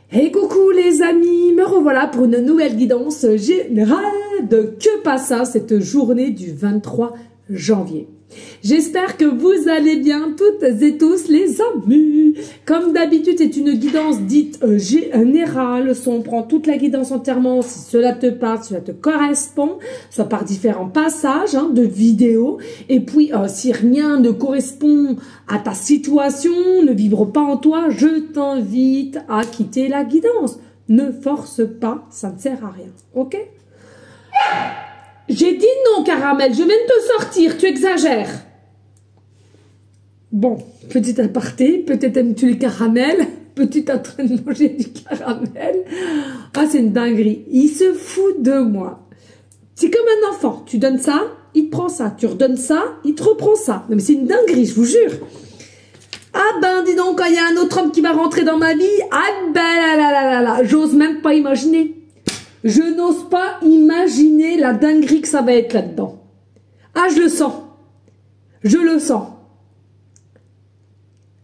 Hey coucou les amis, me revoilà pour une nouvelle guidance générale de Que Passa cette journée du 23 janvier. J'espère que vous allez bien toutes et tous les amis. Comme d'habitude, c'est une guidance dite générale. On prend toute la guidance entièrement si cela te parle, si cela te correspond, soit par différents passages de vidéos. Et puis, si rien ne correspond à ta situation, ne vibre pas en toi, je t'invite à quitter la guidance. Ne force pas, ça ne sert à rien. Ok ? J'ai dit non, Caramel, je viens de te sortir, tu exagères. Bon, petit aparté, peut-être aimes-tu les caramels, petit en train de manger du caramel. Ah, c'est une dinguerie, il se fout de moi. C'est comme un enfant, tu donnes ça, il te prend ça, tu redonnes ça, il te reprend ça. Non mais c'est une dinguerie, je vous jure. Ah ben, dis donc, quand il y a un autre homme qui va rentrer dans ma vie, ah ben là, j'ose même pas imaginer. Je n'ose pas imaginer la dinguerie que ça va être là-dedans. Ah, je le sens. Je le sens.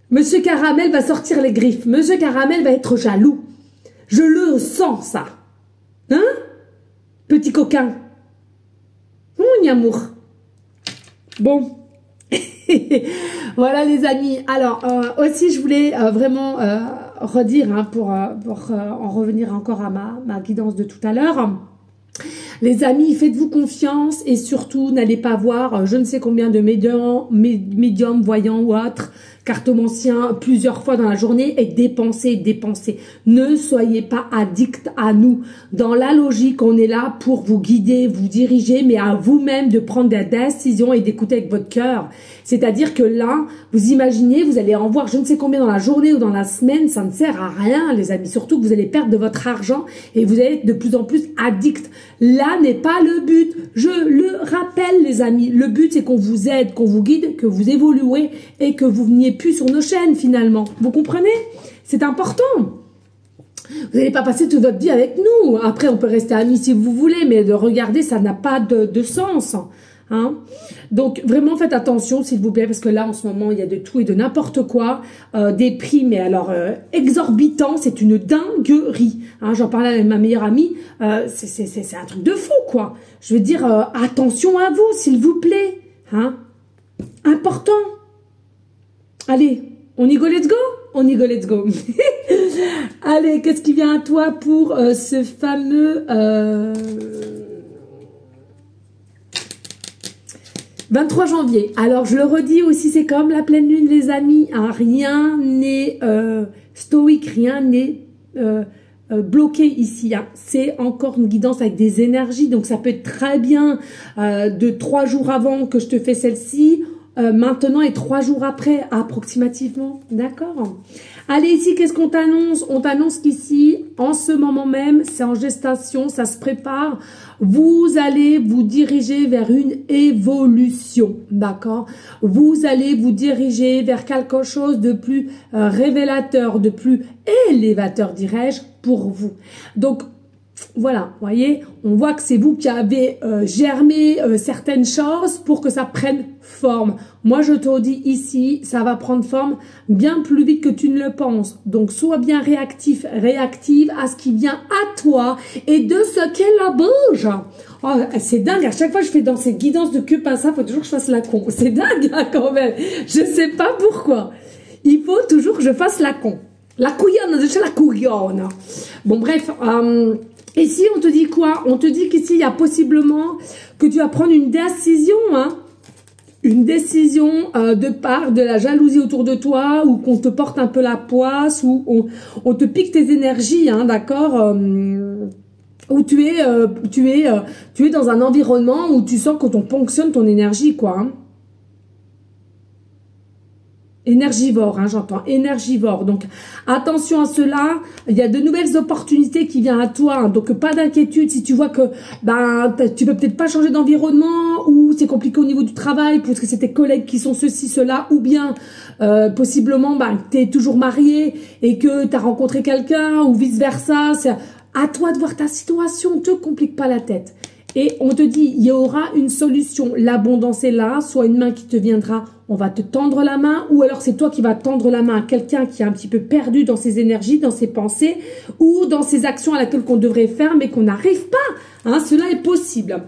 Monsieur Caramel va sortir les griffes. Monsieur Caramel va être jaloux. Je le sens, ça. Hein? Petit coquin. Mon amour. Bon. Voilà les amis. Alors, aussi, je voulais vraiment... redire pour en revenir encore à ma guidance de tout à l'heure. Les amis, faites-vous confiance et surtout n'allez pas voir je ne sais combien de médiums, voyants ou autres, cartomanciens plusieurs fois dans la journée et dépenser. Ne soyez pas addict à nous. Dans la logique, on est là pour vous guider, vous diriger, mais à vous-même de prendre des décisions et d'écouter avec votre cœur. C'est-à-dire que là, vous imaginez, vous allez en voir je ne sais combien dans la journée ou dans la semaine, ça ne sert à rien les amis. Surtout que vous allez perdre de votre argent et vous allez être de plus en plus addict. Là n'est pas le but. Je le rappelle les amis. Le but c'est qu'on vous aide, qu'on vous guide, que vous évoluez et que vous veniez plus sur nos chaînes finalement. Vous comprenez? C'est important. Vous n'allez pas passer toute votre vie avec nous. Après on peut rester amis si vous voulez, mais de regarder ça n'a pas de sens. Hein? Donc vraiment faites attention s'il vous plaît parce que là en ce moment il y a de tout et de n'importe quoi, des prix mais alors exorbitants, c'est une dinguerie. Hein? J'en parlais avec ma meilleure amie, c'est un truc de fou quoi. Je veux dire attention à vous s'il vous plaît, hein? Important. Allez, on y go, let's go. On y go, let's go. Allez, qu'est-ce qui vient à toi pour ce fameux 23 janvier. Alors, je le redis aussi, c'est comme la pleine lune, les amis. Hein, rien n'est stoïque, rien n'est bloqué ici. Hein. C'est encore une guidance avec des énergies. Donc, ça peut être très bien de 3 jours avant que je te fais celle-ci. Maintenant et 3 jours après, approximativement. D'accord? Allez, ici, qu'est-ce qu'on t'annonce? On t'annonce qu'ici, en ce moment même, c'est en gestation, ça se prépare. Vous allez vous diriger vers une évolution, d'accord? Vous allez vous diriger vers quelque chose de plus révélateur, de plus élévateur, dirais-je, pour vous. Donc, voilà, voyez, on voit que c'est vous qui avez germé certaines choses pour que ça prenne forme. Moi, je te dis ici, ça va prendre forme bien plus vite que tu ne le penses. Donc, sois bien réactif, réactive à ce qui vient à toi et de ce qu'elle la bouge. Oh, c'est dingue, à chaque fois que je fais dans ces guidances de Que Passa, il faut toujours que je fasse la con. C'est dingue hein, quand même, je sais pas pourquoi. Il faut toujours que je fasse la con. La couillonne, je sais la couillonne. Bon, bref... ici, on te dit quoi? On te dit qu'ici, il y a possiblement que tu vas prendre une décision, hein? Une décision de part de la jalousie autour de toi ou qu'on te porte un peu la poisse ou on te pique tes énergies, hein, d'accord? Où tu es dans un environnement où tu sens que ton ponctionne ton énergie, quoi, hein? Énergivore, hein, j'entends, énergivore. Donc, attention à cela. Il y a de nouvelles opportunités qui viennent à toi. Hein, donc, pas d'inquiétude si tu vois que tu peux peut-être pas changer d'environnement ou c'est compliqué au niveau du travail parce que c'est tes collègues qui sont ceci, cela ou bien possiblement tu es toujours marié et que tu as rencontré quelqu'un ou vice-versa. C'est à toi de voir ta situation. Ne te complique pas la tête. Et on te dit, il y aura une solution. L'abondance est là, soit une main qui te viendra, on va te tendre la main, ou alors c'est toi qui vas tendre la main à quelqu'un qui est un petit peu perdu dans ses énergies, dans ses pensées, ou dans ses actions à laquelle qu'on devrait faire, mais qu'on n'arrive pas. Hein, cela est possible.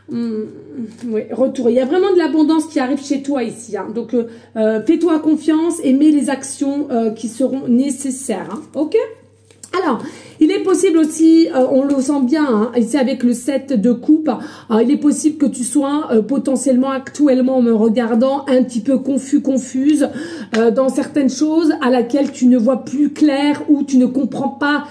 Oui, retour. Il y a vraiment de l'abondance qui arrive chez toi ici. Hein. Donc, fais-toi confiance et mets les actions qui seront nécessaires. Hein. Ok? Alors, il est possible aussi, on le sent bien, hein, ici avec le 7 de coupe, il est possible que tu sois potentiellement, actuellement, en me regardant, un petit peu confuse dans certaines choses à laquelle tu ne vois plus clair ou tu ne comprends pas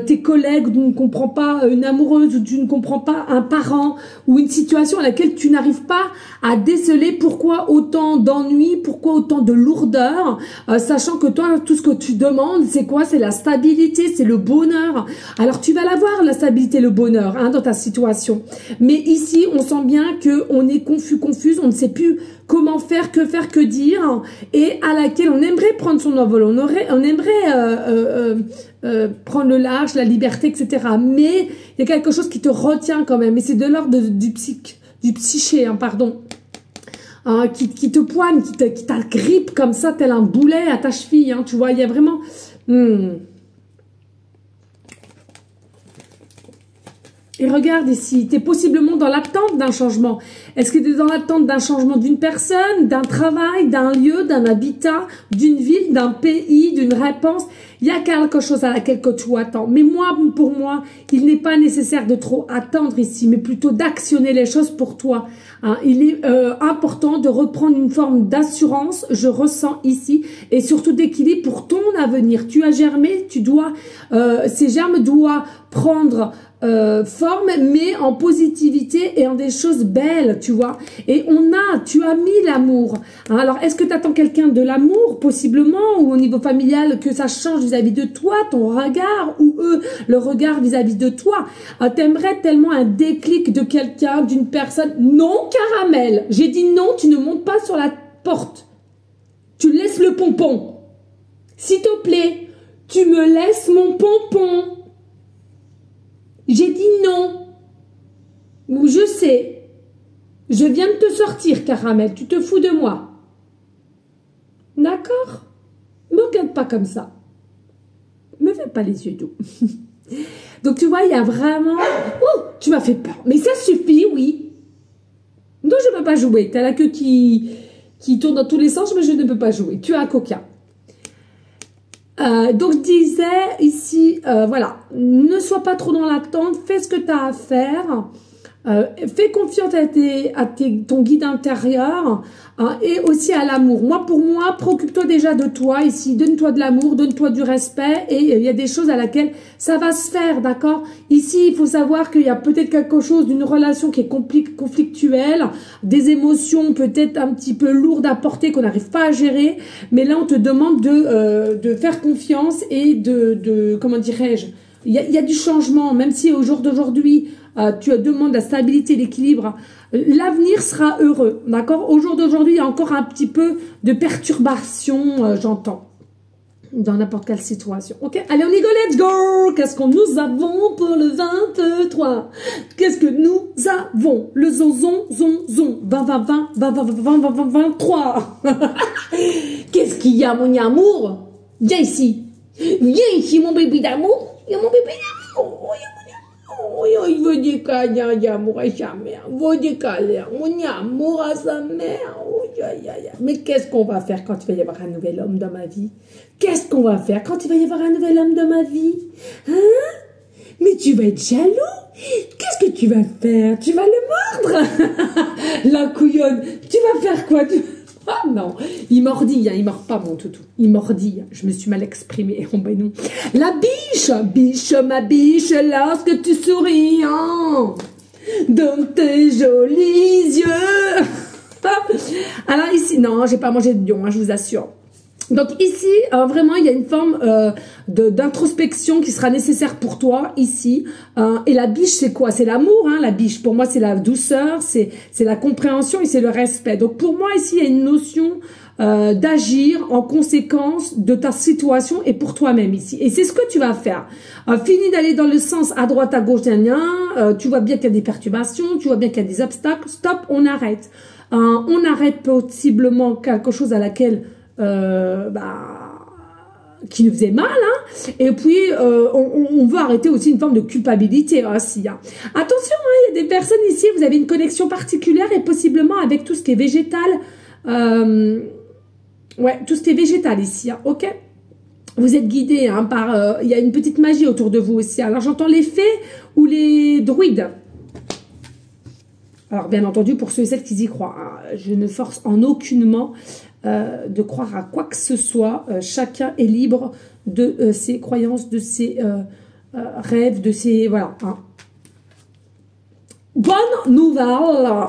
tes collègues, ou tu ne comprends pas une amoureuse, ou tu ne comprends pas un parent, ou une situation à laquelle tu n'arrives pas à déceler pourquoi autant d'ennui, pourquoi autant de lourdeur, sachant que toi, tout ce que tu demandes, c'est quoi? C'est la stabilité, c'est le bonheur. Alors tu vas l'avoir, la stabilité, le bonheur, hein, dans ta situation. Mais ici, on sent bien que on est confuse, on ne sait plus comment faire, que dire, et à laquelle on aimerait prendre son envol, on aimerait prendre le large, la liberté, etc. Mais il y a quelque chose qui te retient quand même, et c'est de l'ordre du psyché, hein, pardon, qui te poigne, qui t'agrippe comme ça, tel un boulet à ta cheville, hein, tu vois, il y a vraiment... Et regarde ici, tu es possiblement dans l'attente d'un changement. Est-ce que tu es dans l'attente d'un changement d'une personne, d'un travail, d'un lieu, d'un habitat, d'une ville, d'un pays, d'une réponse? Il y a quelque chose à laquelle que tu attends. Mais moi, pour moi, il n'est pas nécessaire de trop attendre ici, mais plutôt d'actionner les choses pour toi. Hein, il est important de reprendre une forme d'assurance, je ressens ici, et surtout d'équilibre pour ton avenir. Tu as germé, tu dois, ces germes doivent prendre forme, mais en positivité et en des choses belles, tu vois. Et tu as mis l'amour. Hein, alors, est-ce que tu attends quelqu'un de l'amour, possiblement, ou au niveau familial, que ça change vis-à-vis de toi, ton regard, ou eux, le regard vis-à-vis de toi? T'aimerais tellement un déclic de quelqu'un, d'une personne. Non, Caramel, j'ai dit non, tu ne montes pas sur la porte. Tu laisses le pompon. S'il te plaît, tu me laisses mon pompon. J'ai dit non. Ou je sais. Je viens de te sortir, Caramel. Tu te fous de moi. D'accord? Me regarde pas comme ça. Me fais pas les yeux doux. Donc, tu vois, il y a vraiment... Oh, tu m'as fait peur. Mais ça suffit, oui. Non, je ne peux pas jouer. Tu as la queue qui tourne dans tous les sens, mais je ne peux pas jouer. Tu as un coquin. Donc je disais ici, voilà, ne sois pas trop dans l'attente, fais ce que tu as à faire, fais confiance à ton guide intérieur, hein, et aussi à l'amour. Pour moi, préoccupe-toi déjà de toi ici, donne-toi de l'amour, donne-toi du respect, et il y a des choses à laquelle ça va se faire, d'accord? Ici, il faut savoir qu'il y a peut-être quelque chose d'une relation qui est conflictuelle, des émotions peut-être un petit peu lourdes à porter qu'on n'arrive pas à gérer, mais là, on te demande de faire confiance et comment dirais-je, il y a du changement, même si au jour d'aujourd'hui, tu demandes la stabilité, l'équilibre, l'avenir sera heureux, d'accord? Au jour d'aujourd'hui, il y a encore un petit peu de perturbation, j'entends, dans n'importe quelle situation. Ok, allez, on y go, let's go! Qu'est-ce qu'on nous avons pour le 23? Qu'est-ce que nous avons? Le zonzon, 23. Qu'est-ce qu'il y a, mon amour? Viens ici, mon bébé d'amour. Il y a mon bébé d'amour. Il veut des câlins d'amour à sa mère. Il veut des câlins. Mon amour à sa mère. Mais qu'est-ce qu'on va faire quand il va y avoir un nouvel homme dans ma vie? Qu'est-ce qu'on va faire quand il va y avoir un nouvel homme dans ma vie? Hein? Mais tu vas être jaloux. Qu'est-ce que tu vas faire? Tu vas le mordre? La couillonne. Tu vas faire quoi? Ah non, il mordit, hein, il mord pas mon toutou, il mordit, je me suis mal exprimée, oh ben non. La biche, ma biche, lorsque tu souris, hein, dans tes jolis yeux. Alors ici, non, j'ai pas mangé de lion, hein, je vous assure. Donc ici, vraiment, il y a une forme d'introspection qui sera nécessaire pour toi ici. Et la biche, c'est quoi? C'est l'amour, hein, la biche. Pour moi, c'est la douceur, c'est la compréhension et c'est le respect. Donc pour moi, ici, il y a une notion d'agir en conséquence de ta situation et pour toi-même ici. Et c'est ce que tu vas faire. Fini d'aller dans le sens à droite, à gauche, tu vois bien qu'il y a des perturbations, tu vois bien qu'il y a des obstacles. Stop, on arrête. On arrête possiblement quelque chose à laquelle qui nous faisait mal, hein. Et puis on veut arrêter aussi une forme de culpabilité aussi, hein. Attention, hein, il y a des personnes ici, vous avez une connexion particulière et possiblement avec tout ce qui est végétal, ouais, tout ce qui est végétal ici, hein, ok. Vous êtes guidé, hein, par, il y a une petite magie autour de vous aussi. Alors j'entends les fées ou les druides. Alors bien entendu, pour ceux et celles qui y croient, hein, je ne force en aucunement de croire à quoi que ce soit. Chacun est libre de ses croyances, de ses rêves, de ses... Voilà. Hein. Bonne nouvelle,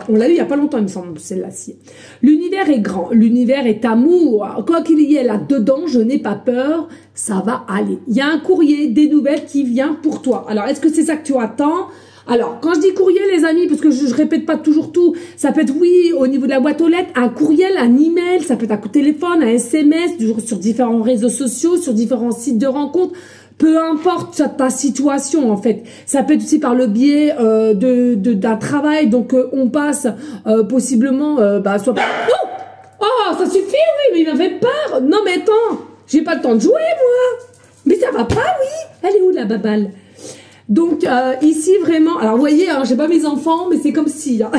on l'a eu il n'y a pas longtemps, il me semble, celle-là-ci. L'univers est grand, l'univers est amour. Quoi qu'il y ait là-dedans, je n'ai pas peur, ça va aller. Il y a un courrier, des nouvelles qui vient pour toi. Alors, est-ce que c'est ça que tu attends ? Alors, quand je dis courrier, les amis, parce que je répète pas toujours tout, ça peut être, oui, au niveau de la boîte aux lettres, un courriel, un email, ça peut être un coup de téléphone, un SMS, sur différents réseaux sociaux, sur différents sites de rencontres, peu importe ta situation, en fait. Ça peut être aussi par le biais d'un travail, donc on passe possiblement, soit par... Oh, ça suffit, oui, mais il m'a fait peur. Non, mais attends, j'ai pas le temps de jouer, moi. Mais ça va pas, oui. Elle est où, la baballe ? Donc ici vraiment, alors vous voyez, hein, j'ai pas mes enfants, mais c'est comme si. Hein.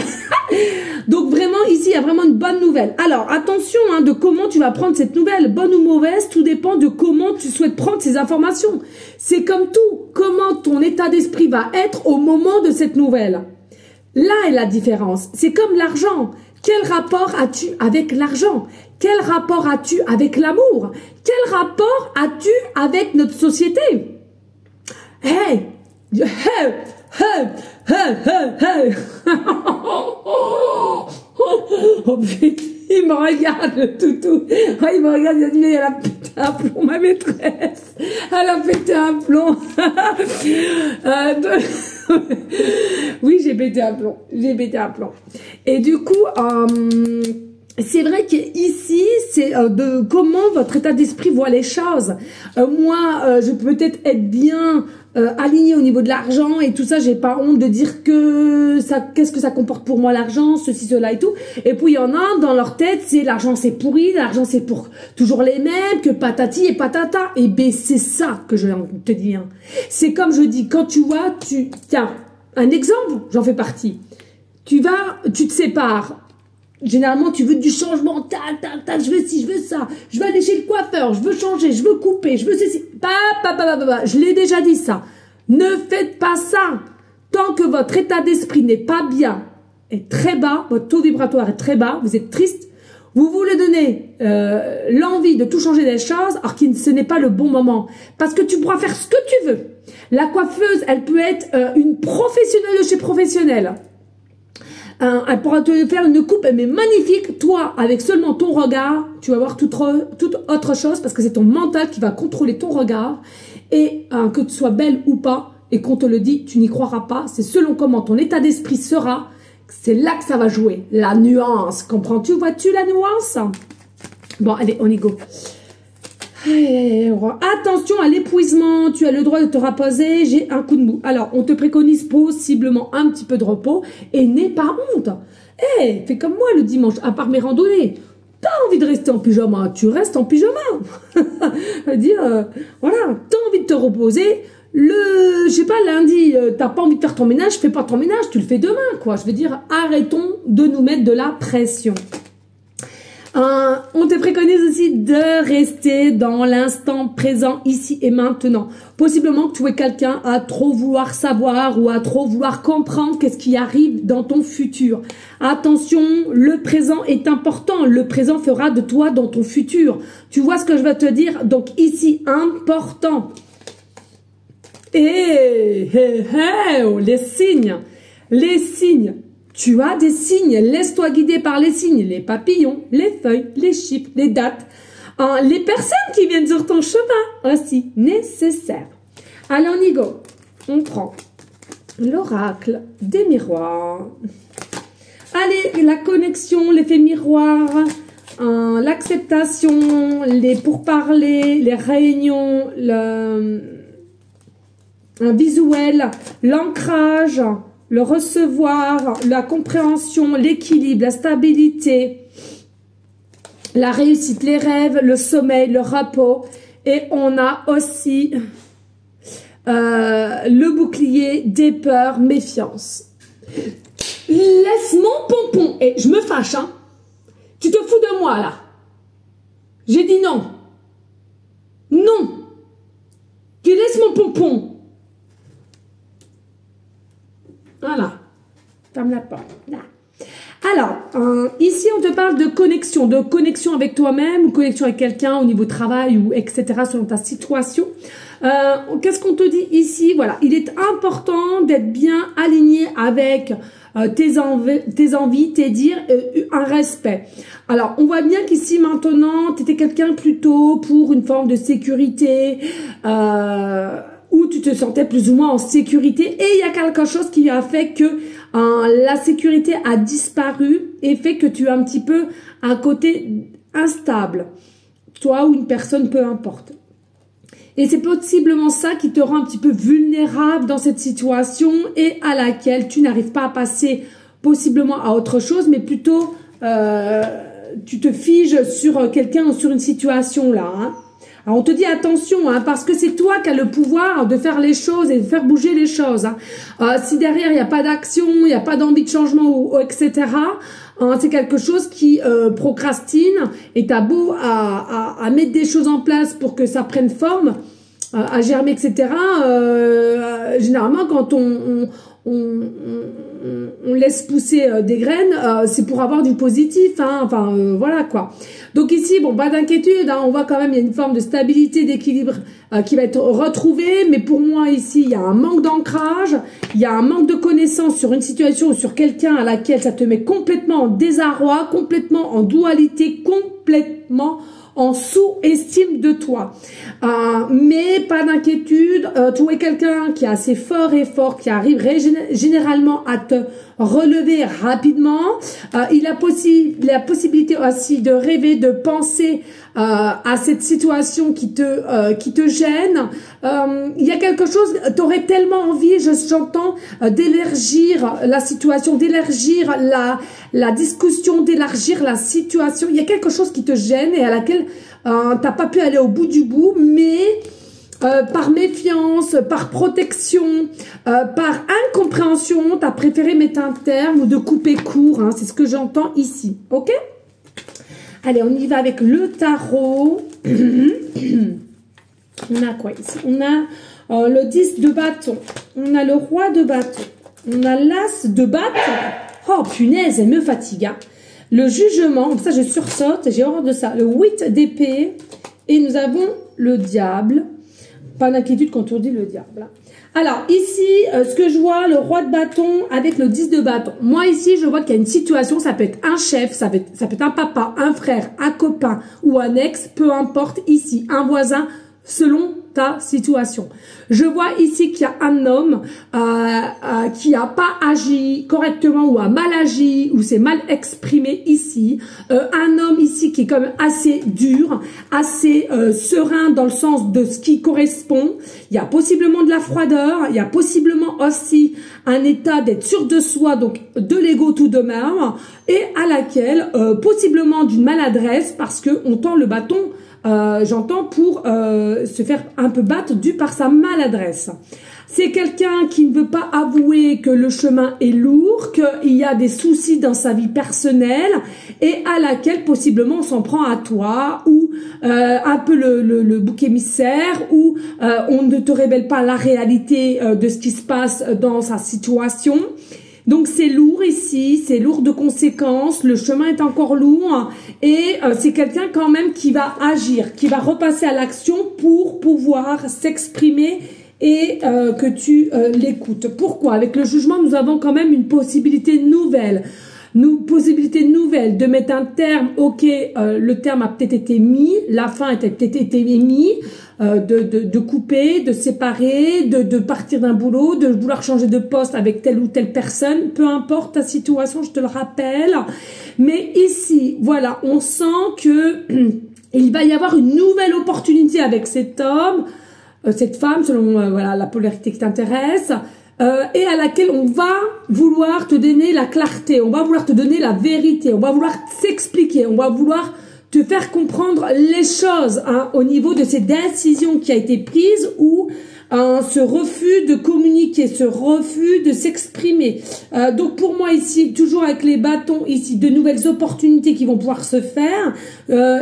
Donc vraiment ici, il y a vraiment une bonne nouvelle. Alors attention, hein, de comment tu vas prendre cette nouvelle, bonne ou mauvaise, tout dépend de comment tu souhaites prendre ces informations. C'est comme tout, comment ton état d'esprit va être au moment de cette nouvelle. Là est la différence. C'est comme l'argent. Quel rapport as-tu avec l'argent? Quel rapport as-tu avec l'amour? Quel rapport as-tu avec notre société? Hey! Hey, hey, hey, hey, hey. Oh putain, il me regarde le toutou. Oh, il me regarde, il a dit, mais elle a pété un plomb, ma maîtresse. Elle a pété un plomb. Oui, j'ai pété un plomb. J'ai pété un plomb. Et du coup, c'est vrai qu'ici, c'est de comment votre état d'esprit voit les choses. Moi, je peux peut-être être bien aligné au niveau de l'argent et tout ça, j'ai pas honte de dire que ça, qu'est-ce que ça comporte pour moi l'argent, ceci, cela et tout. Et puis il y en a dans leur tête, c'est l'argent c'est pourri, l'argent c'est pour toujours les mêmes, que patati et patata. Et ben c'est ça que je te dis. Hein. C'est comme je dis, quand tu vois, tiens, un exemple, j'en fais partie. Tu te sépares. Généralement, tu veux du changement, je veux ci, je veux ça, je veux aller chez le coiffeur, je veux changer, je veux couper, je veux ceci, je l'ai déjà dit ça. Ne faites pas ça. Tant que votre état d'esprit n'est pas bien, est très bas, votre taux vibratoire est très bas, vous êtes triste, vous voulez donner l'envie de tout changer des choses, alors que ce n'est pas le bon moment. Parce que tu pourras faire ce que tu veux. La coiffeuse, elle peut être une professionnelle de chez professionnelle. Elle pourra te faire une coupe, mais magnifique. Toi, avec seulement ton regard, tu vas voir toute autre chose parce que c'est ton mental qui va contrôler ton regard. Et que tu sois belle ou pas, et qu'on te le dit, tu n'y croiras pas. C'est selon comment ton état d'esprit sera. C'est là que ça va jouer. La nuance. Comprends-tu? Vois-tu la nuance? Bon, allez, on y go. Attention à l'épuisement, tu as le droit de te reposer, j'ai un coup de mou. Alors, on te préconise possiblement un petit peu de repos et n'aie pas honte. Hey, fais comme moi le dimanche, à part mes randonnées. T'as envie de rester en pyjama, tu restes en pyjama. Je veux dire, voilà, t'as envie de te reposer. Je sais pas, lundi, t'as pas envie de faire ton ménage, fais pas ton ménage, tu le fais demain, quoi. Je veux dire, arrêtons de nous mettre de la pression. On te préconise aussi de rester dans l'instant présent, ici et maintenant. Possiblement que tu es quelqu'un à trop vouloir savoir ou à trop vouloir comprendre qu'est-ce qui arrive dans ton futur. Attention, le présent est important. Le présent fera de toi dans ton futur. Tu vois ce que je veux te dire? Donc ici, important. Et les signes. Les signes. Tu as des signes, laisse-toi guider par les signes, les papillons, les feuilles, les chiffres, les dates, les personnes qui viennent sur ton chemin aussi, nécessaire. Allez, on y go. On prend l'oracle des miroirs. Allez, la connexion, l'effet miroir. l'acceptation, les pourparlers, les réunions, un visuel, l'ancrage, le recevoir, la compréhension, l'équilibre, la stabilité, la réussite, les rêves, le sommeil, le repos. Et on a aussi le bouclier des peurs, méfiance. Laisse mon pompon. Et je me fâche, hein. Tu te fous de moi, là. J'ai dit non. Non. Tu laisses mon pompon. Voilà. Ferme la porte. Là. Alors, ici, on te parle de connexion avec toi-même, ou connexion avec quelqu'un au niveau travail, ou etc., selon ta situation. Qu'est-ce qu'on te dit ici? Voilà, il est important d'être bien aligné avec tes envies, tes dires, un respect. Alors, on voit bien qu'ici, maintenant, tu étais quelqu'un plutôt pour une forme de sécurité, où tu te sentais plus ou moins en sécurité, et il y a quelque chose qui a fait que la sécurité a disparu et fait que tu as un petit peu un côté instable, toi ou une personne, peu importe. Et c'est possiblement ça qui te rend un petit peu vulnérable dans cette situation et à laquelle tu n'arrives pas à passer possiblement à autre chose, mais plutôt tu te figes sur quelqu'un ou sur une situation là, hein. Alors on te dit attention, hein, parce que c'est toi qui as le pouvoir de faire les choses et de faire bouger les choses. Hein. Si derrière il n'y a pas d'action, il n'y a pas d'envie de changement, ou etc., hein, c'est quelque chose qui procrastine et t'as beau à mettre des choses en place pour que ça prenne forme, à germer, etc. Généralement, quand on laisse pousser des graines, c'est pour avoir du positif, hein, enfin voilà quoi. Donc ici, bon, pas d'inquiétude, hein, on voit quand même il y a une forme de stabilité, d'équilibre qui va être retrouvée, mais pour moi ici, il y a un manque d'ancrage, il y a un manque de connaissance sur une situation ou sur quelqu'un à laquelle ça te met complètement en désarroi, complètement en dualité, complètement en sous-estime de toi. Mais pas d'inquiétude, tu es quelqu'un qui est assez fort et fort, qui arrive généralement à te relever rapidement. Il a la possibilité aussi de rêver, de penser à cette situation qui te gêne. Il y a quelque chose, tu aurais tellement envie, j'entends, d'élargir la situation, d'élargir la discussion, d'élargir la situation. Il y a quelque chose qui te gêne et à laquelle t'as pas pu aller au bout du bout, mais par méfiance, par protection, par incompréhension, tu as préféré mettre un terme ou de couper court, hein, c'est ce que j'entends ici, ok? Allez, on y va avec le tarot. On a quoi ici? On a le 10 de bâton, on a le roi de bâton, on a l'as de bâton. Oh punaise, elle me fatigue, hein. Le jugement, ça je sursaute, j'ai horreur de ça. Le 8 d'épée et nous avons le diable. Pas d'inquiétude quand on dit le diable. Alors ici, ce que je vois, le roi de bâton avec le 10 de bâton. Moi ici, je vois qu'il y a une situation, ça peut être un chef, ça peut être un papa, un frère, un copain ou un ex, peu importe ici, un voisin, selon ta situation. Je vois ici qu'il y a un homme qui n'a pas agi correctement ou a mal agi ou s'est mal exprimé ici. Un homme ici qui est quand même assez dur, assez serein dans le sens de ce qui correspond. Il y a possiblement de la froideur, il y a possiblement aussi un état d'être sûr de soi, donc de l'ego tout de même, et à laquelle possiblement d'une maladresse parce qu'on tend le bâton. J'entends pour se faire un peu battre dû par sa maladresse. C'est quelqu'un qui ne veut pas avouer que le chemin est lourd, qu'il y a des soucis dans sa vie personnelle et à laquelle possiblement on s'en prend à toi ou un peu le bouc émissaire ou on ne te révèle pas la réalité de ce qui se passe dans sa situation. Donc c'est lourd ici, c'est lourd de conséquences, le chemin est encore lourd et c'est quelqu'un quand même qui va agir, qui va repasser à l'action pour pouvoir s'exprimer et que tu l'écoutes. Pourquoi? Avec le jugement, nous avons quand même une possibilité nouvelle. possibilité nouvelle de mettre un terme. Ok, le terme a peut-être été mis, la fin a peut-être été mise, de couper, de séparer, de partir d'un boulot, de vouloir changer de poste avec telle ou telle personne, peu importe ta situation, je te le rappelle. Mais ici, voilà, on sent que il va y avoir une nouvelle opportunité avec cet homme, cette femme, selon voilà la polarité qui t'intéresse, et à laquelle on va vouloir te donner la clarté, on va vouloir te donner la vérité, on va vouloir s'expliquer, on va vouloir te faire comprendre les choses hein, au niveau de ces décisions qui a été prise ou ce refus de communiquer, ce refus de s'exprimer. Donc pour moi ici, toujours avec les bâtons ici, de nouvelles opportunités qui vont pouvoir se faire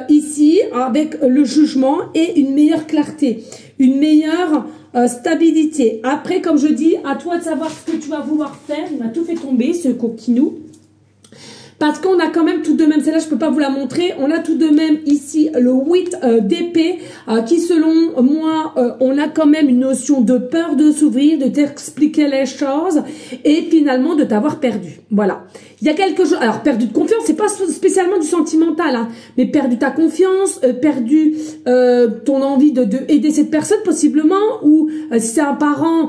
ici avec le jugement et une meilleure clarté, une meilleure stabilité. Après, comme je dis, à toi de savoir ce que tu vas vouloir faire. Il m'a tout fait tomber ce coquinou. Parce qu'on a quand même tout de même, celle-là je peux pas vous la montrer, on a tout de même ici le 8 d'épée qui selon moi, on a quand même une notion de peur de s'ouvrir, de t'expliquer les choses et finalement de t'avoir perdu. Voilà. Il y a quelque chose, alors perdu de confiance, c'est pas spécialement du sentimental, hein, mais perdu ta confiance, perdu ton envie de aider cette personne possiblement, ou si c'est un parent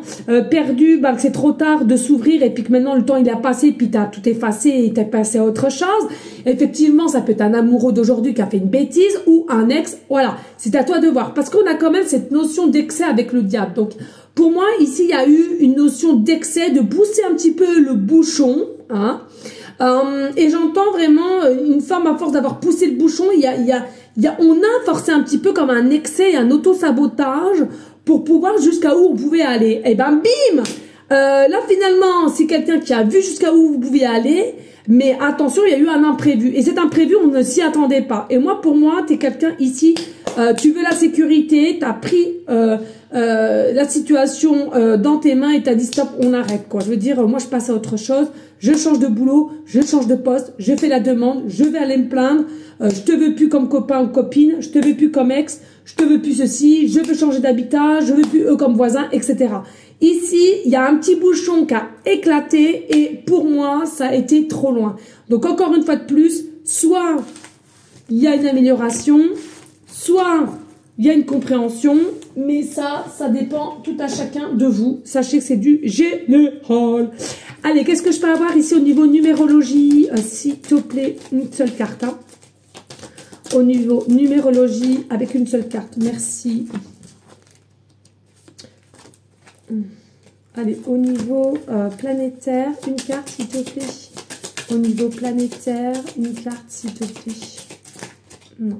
perdu, bah, que c'est trop tard de s'ouvrir et puis que maintenant le temps il a passé, puis t'as tout effacé et t'es passé à autre chose. Effectivement, ça peut être un amoureux d'aujourd'hui qui a fait une bêtise ou un ex, voilà, c'est à toi de voir, parce qu'on a quand même cette notion d'excès avec le diable. Donc pour moi ici il y a eu une notion d'excès, de pousser un petit peu le bouchon, hein. Et j'entends vraiment une forme, à force d'avoir poussé le bouchon, on a forcé un petit peu comme un excès, un auto-sabotage pour pouvoir jusqu'à où on pouvait aller. Et ben bim, là finalement c'est quelqu'un qui a vu jusqu'à où vous pouviez aller, mais attention, il y a eu un imprévu. Et cet imprévu, on ne s'y attendait pas. Et moi, pour moi, tu es quelqu'un ici, tu veux la sécurité, tu as pris la situation dans tes mains et tu as dit stop, on arrête, quoi. Je veux dire, moi je passe à autre chose, je change de boulot, je change de poste, je fais la demande, je vais aller me plaindre, je te veux plus comme copain ou copine, je te veux plus comme ex, je te veux plus ceci, je veux changer d'habitat, je veux plus eux comme voisins, etc. Ici, il y a un petit bouchon qui a éclaté et pour moi, ça a été trop loin. Donc encore une fois de plus, soit il y a une amélioration, soit il y a une compréhension, mais ça dépend tout à chacun de vous. Sachez que c'est du général. Allez, qu'est-ce que je peux avoir ici au niveau numérologie? S'il te plaît, une seule carte. Hein. Au niveau numérologie, avec une seule carte. Merci. Allez, au niveau planétaire, une carte, s'il te plaît. Au niveau planétaire, une carte, s'il te plaît. Non.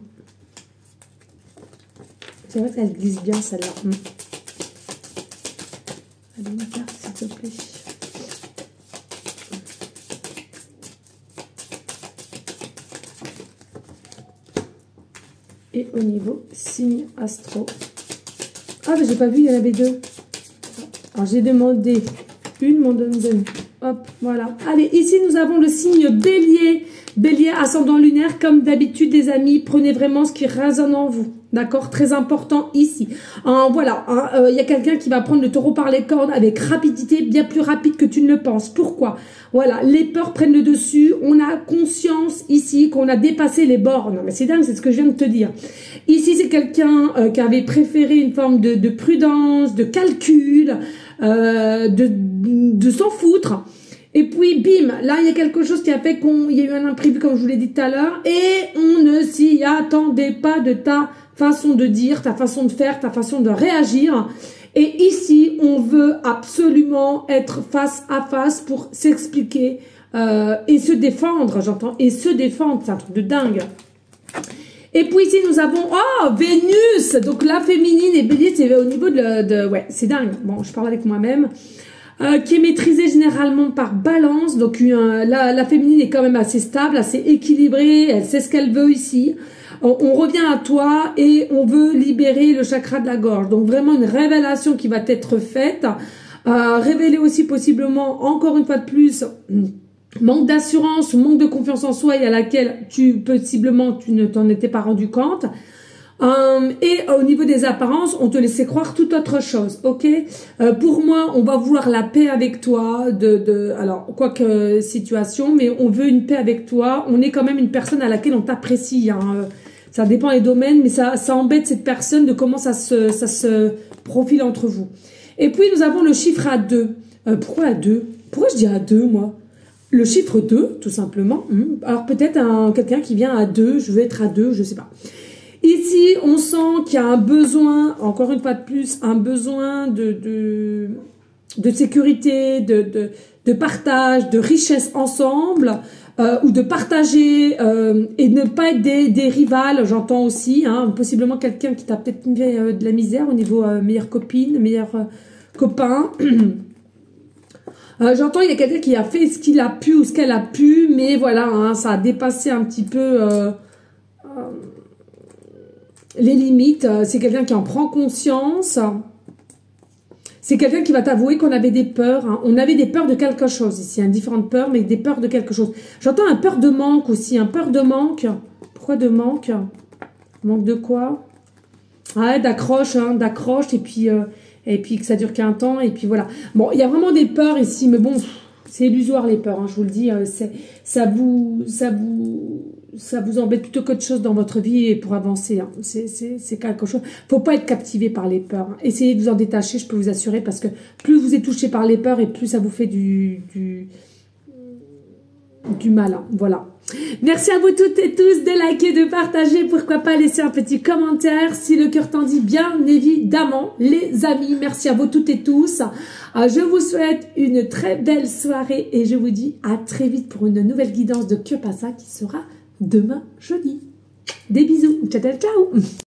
C'est vrai qu'elle glisse bien, celle-là. Allez, une carte, s'il te plaît. Et au niveau signe astro. Ah, mais j'ai pas vu, il y en avait deux. Alors, j'ai demandé une, m'en donne deux. Hop, voilà. Allez, ici, nous avons le signe bélier. Bélier, ascendant lunaire, comme d'habitude, les amis, prenez vraiment ce qui résonne en vous. D'accord? Très important ici. Voilà, y a quelqu'un qui va prendre le taureau par les cornes avec rapidité, bien plus rapide que tu ne le penses. Pourquoi? Voilà, les peurs prennent le dessus. On a conscience ici qu'on a dépassé les bornes. Non, mais c'est dingue, c'est ce que je viens de te dire. Ici, c'est quelqu'un qui avait préféré une forme de prudence, de calcul, de s'en foutre. Et puis, bim, là, il y a quelque chose qui a fait qu'il y a eu un imprévu, comme je vous l'ai dit tout à l'heure, et on ne s'y attendait pas de ta façon de dire, ta façon de faire, ta façon de réagir. Et ici, on veut absolument être face à face pour s'expliquer et se défendre, j'entends, et se défendre, c'est un truc de dingue. Et puis ici, nous avons, oh, Vénus, donc la féminine et bélier, c'est au niveau ouais, c'est dingue. Bon, je parle avec moi-même. Qui est maîtrisée généralement par balance, donc la féminine est quand même assez stable, assez équilibrée, elle sait ce qu'elle veut ici. On revient à toi et on veut libérer le chakra de la gorge, donc vraiment une révélation qui va être faite, révéler aussi possiblement, encore une fois de plus, manque d'assurance ou manque de confiance en soi et à laquelle possiblement tu ne t'en étais pas rendu compte. Et au niveau des apparences, on te laissait croire toute autre chose, ok? Pour moi, on va vouloir la paix avec toi, alors, quoique situation, mais on veut une paix avec toi. On est quand même une personne à laquelle on t'apprécie, hein. Ça dépend des domaines, mais ça embête cette personne de comment ça se profile entre vous. Et puis, nous avons le chiffre à 2. Pourquoi à 2? Pourquoi je dis à 2, moi? Le chiffre 2, tout simplement. Alors, peut-être quelqu'un qui vient à 2, je veux être à 2, je sais pas. Ici, on sent qu'il y a un besoin, encore une fois de plus, un besoin de sécurité, de partage, de richesse ensemble, ou de partager et ne pas être des rivales, j'entends aussi, hein, possiblement quelqu'un qui t'a peut-être mis de la misère au niveau meilleure copine, meilleur copain. J'entends il y a quelqu'un qui a fait ce qu'il a pu ou ce qu'elle a pu, mais voilà, hein, ça a dépassé un petit peu les limites. C'est quelqu'un qui en prend conscience. C'est quelqu'un qui va t'avouer qu'on avait des peurs. Hein. On avait des peurs de quelque chose ici, hein, différentes peurs, mais des peurs de quelque chose. J'entends un peur de manque aussi, un peur de manque. Pourquoi de manque? Manque de quoi? Ouais, d'accroche, hein, d'accroche, et puis que ça dure qu'un temps, et puis voilà. Bon, il y a vraiment des peurs ici, mais bon, c'est illusoire les peurs, hein, je vous le dis. Ça vous embête plutôt qu'autre chose dans votre vie et pour avancer. Hein. C'est quelque chose. Faut pas être captivé par les peurs. Hein. Essayez de vous en détacher, je peux vous assurer, parce que plus vous êtes touché par les peurs et plus ça vous fait du mal. Hein. Voilà. Merci à vous toutes et tous de liker, de partager. Pourquoi pas laisser un petit commentaire si le cœur t'en dit, bien évidemment, les amis. Merci à vous toutes et tous. Je vous souhaite une très belle soirée et je vous dis à très vite pour une nouvelle guidance de Que Passa qui sera demain jeudi. Des bisous. Ciao, ciao.